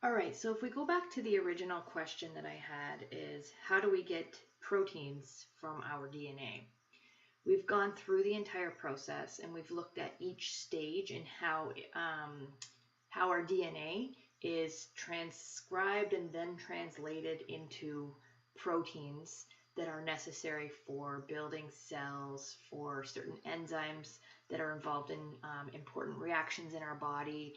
All right, so if we go back to the original question that I had is how do we get proteins from our DNA? We've gone through the entire process and we've looked at each stage and how our DNA is transcribed and then translated into proteins that are necessary for building cells, for certain enzymes that are involved in important reactions in our body.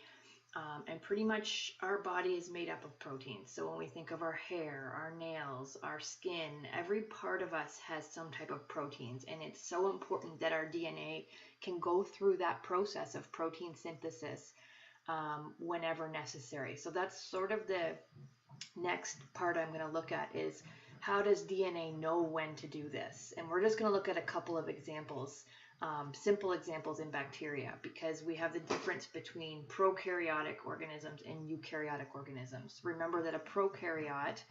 And pretty much our body is made up of proteins. So when we think of our hair, our nails, our skin, every part of us has some type of proteins. And it's so important that our DNA can go through that process of protein synthesis whenever necessary. So that's sort of the next part I'm going to look at is how does DNA know when to do this? And we're just going to look at a couple of examples. Simple examples in bacteria, because we have the difference between prokaryotic organisms and eukaryotic organisms. Remember that a prokaryote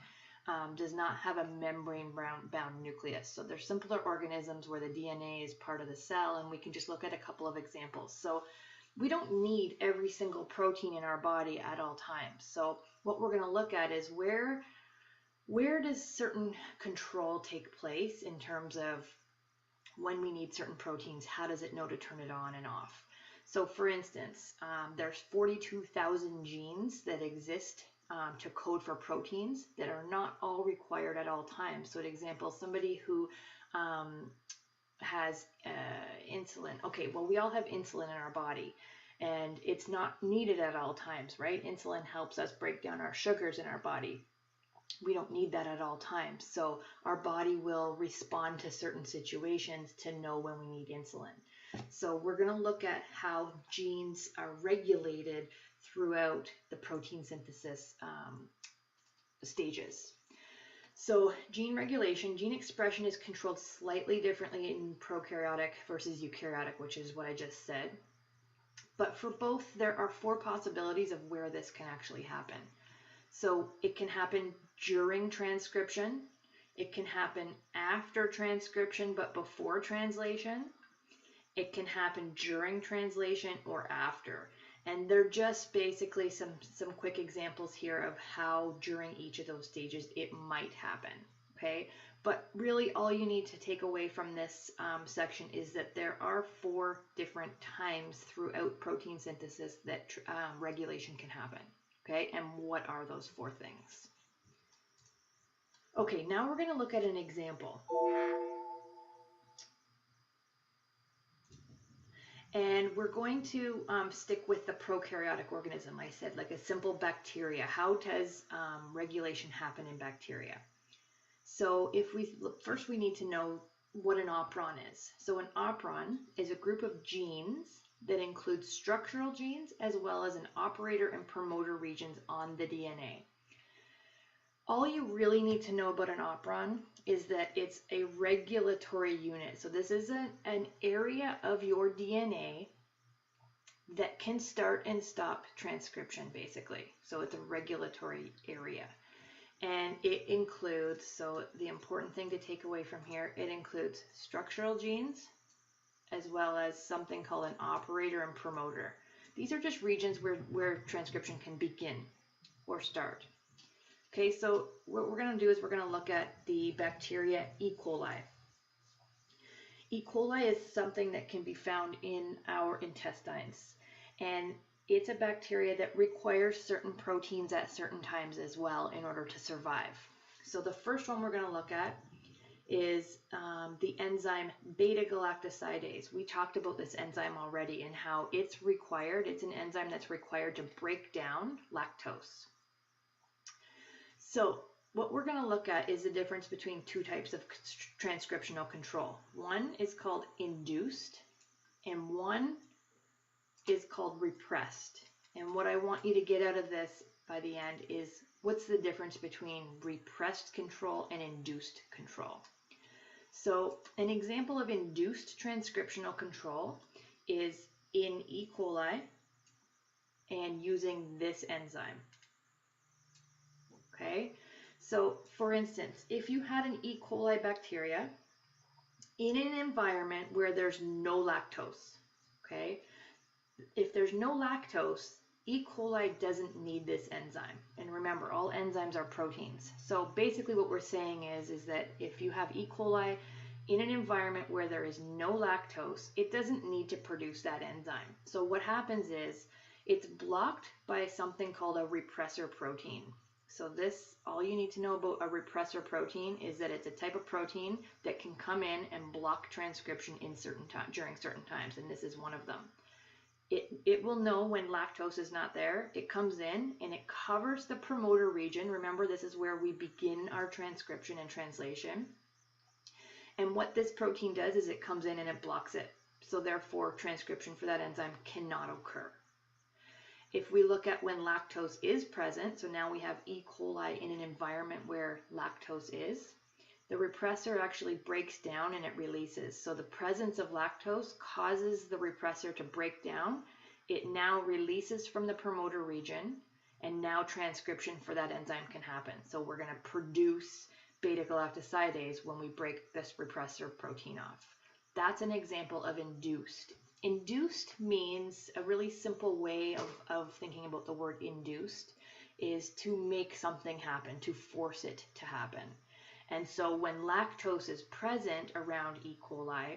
does not have a membrane-bound nucleus. So they're simpler organisms where the DNA is part of the cell, and we can just look at a couple of examples. So we don't need every single protein in our body at all times. So what we're going to look at is where does certain control take place in terms of when we need certain proteins, how does it know to turn it on and off? So for instance, there's 42,000 genes that exist to code for proteins that are not all required at all times. So an example, somebody who has insulin. Okay, well, we all have insulin in our body and it's not needed at all times, right? Insulin helps us break down our sugars in our body. We don't need that at all times. So our body will respond to certain situations to know when we need insulin. So we're going to look at how genes are regulated throughout the protein synthesis stages. So gene regulation, gene expression is controlled slightly differently in prokaryotic versus eukaryotic, which is what I just said. But for both, there are 4 possibilities of where this can actually happen. So it can happen during transcription, it can happen after transcription but before translation, it can happen during translation or after. And they're just basically some quick examples here of how during each of those stages it might happen, okay? But really all you need to take away from this section is that there are 4 different times throughout protein synthesis that regulation can happen. Okay, and what are those 4 things? Okay, now we're going to look at an example. And we're going to stick with the prokaryotic organism. I said like a simple bacteria. How does regulation happen in bacteria? So if we look, first we need to know what an operon is. So an operon is a group of genes that includes structural genes as well as an operator and promoter regions on the DNA. All you really need to know about an operon is that it's a regulatory unit. So this is an area of your DNA that can start and stop transcription basically. So it's a regulatory area. And it includes, so the important thing to take away from here, it includes structural genes, as well as something called an operator and promoter. These are just regions where transcription can begin or start. Okay, so what we're going to do is we're going to look at the bacteria E. coli. E. coli is something that can be found in our intestines, and it's a bacteria that requires certain proteins at certain times as well in order to survive. So the first one we're going to look at is the enzyme beta-galactosidase. We talked about this enzyme already and how it's required. It's an enzyme that's required to break down lactose. So what we're going to look at is the difference between 2 types of transcriptional control. One is called induced and one is called repressed. And what I want you to get out of this by the end is what's the difference between repressed control and induced control. So an example of induced transcriptional control is in E. coli and using this enzyme. Okay, so for instance, if you had an E. coli bacteria in an environment where there's no lactose, okay, if there's no lactose, E. coli doesn't need this enzyme. And remember, all enzymes are proteins. So basically what we're saying is that if you have E. coli in an environment where there is no lactose, it doesn't need to produce that enzyme. So what happens is it's blocked by something called a repressor protein. So this, all you need to know about a repressor protein is that it's a type of protein that can come in and block transcription in during certain times, and this is one of them. It will know when lactose is not there. It comes in and it covers the promoter region. Remember, this is where we begin our transcription and translation. And what this protein does is it comes in and it blocks it. So therefore, transcription for that enzyme cannot occur. If we look at when lactose is present, so now we have E. coli in an environment where lactose is, the repressor actually breaks down and it releases. So the presence of lactose causes the repressor to break down. It now releases from the promoter region, and now transcription for that enzyme can happen. So we're going to produce beta-galactosidase when we break this repressor protein off. That's an example of induced. Induced means, a really simple way of thinking about the word induced is to make something happen, to force it to happen. And so when lactose is present around E. coli,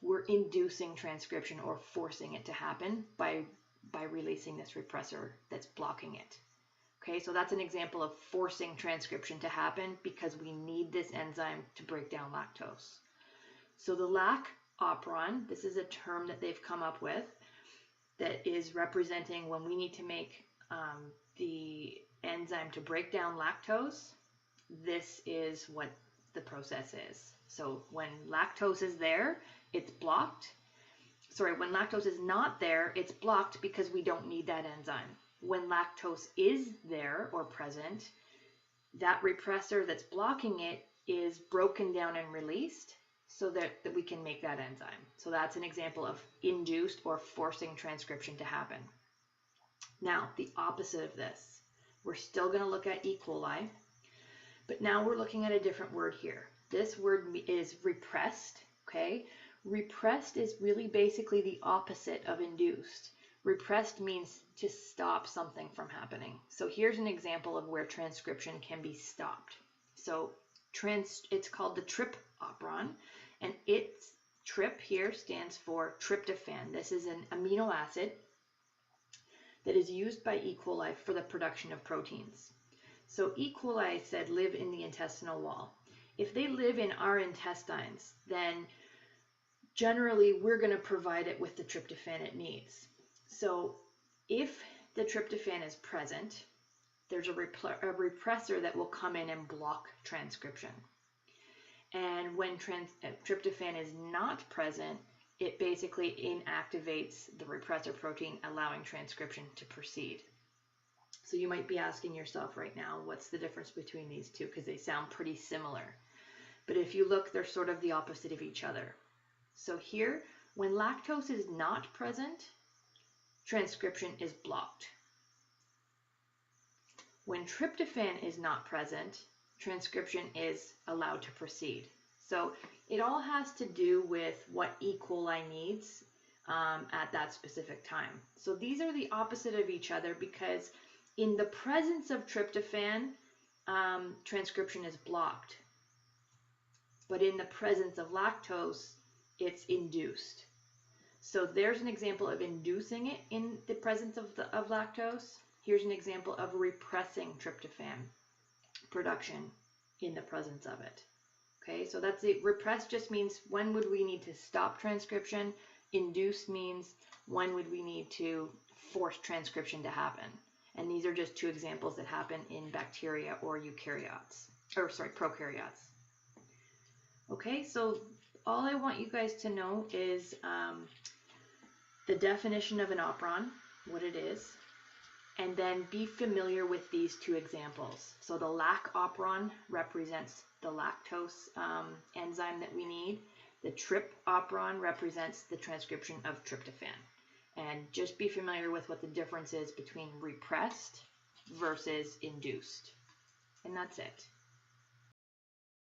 we're inducing transcription or forcing it to happen by releasing this repressor that's blocking it. Okay, so that's an example of forcing transcription to happen because we need this enzyme to break down lactose. So the lac operon, this is a term that they've come up with that is representing when we need to make the enzyme to break down lactose. This is what the process is. So when lactose is there, it's blocked. Sorry, when lactose is not there, it's blocked because we don't need that enzyme. When lactose is there or present, that repressor that's blocking it is broken down and released so that we can make that enzyme. So that's an example of induced or forcing transcription to happen. Now, the opposite of this, we're still going to look at E. coli. But now we're looking at a different word here. This word is repressed, okay? Repressed is really basically the opposite of induced. Repressed means to stop something from happening. So here's an example of where transcription can be stopped. So it's called the TRP operon, and its TRP here stands for tryptophan. This is an amino acid that is used by E. coli for the production of proteins. So E. coli, I said, live in the intestinal wall. If they live in our intestines, then generally we're going to provide it with the tryptophan it needs. So if the tryptophan is present, there's a repressor that will come in and block transcription. And when tryptophan is not present, it basically inactivates the repressor protein, allowing transcription to proceed. So you might be asking yourself right now, what's the difference between these two? Because they sound pretty similar. But if you look, they're sort of the opposite of each other. So here, when lactose is not present, transcription is blocked. When tryptophan is not present, transcription is allowed to proceed. So it all has to do with what E. coli needs at that specific time. So these are the opposite of each other because in the presence of tryptophan, transcription is blocked. But in the presence of lactose, it's induced. So there's an example of inducing it in the presence of lactose. Here's an example of repressing tryptophan production in the presence of it. Okay, so that's it. Repress just means when would we need to stop transcription. Induce means when would we need to force transcription to happen. And these are just two examples that happen in bacteria or prokaryotes. Okay, so all I want you guys to know is the definition of an operon, what it is, and then be familiar with these two examples. So the lac operon represents the lactose enzyme that we need. The TRP operon represents the transcription of tryptophan. And just be familiar with what the difference is between repressed versus induced. And that's it.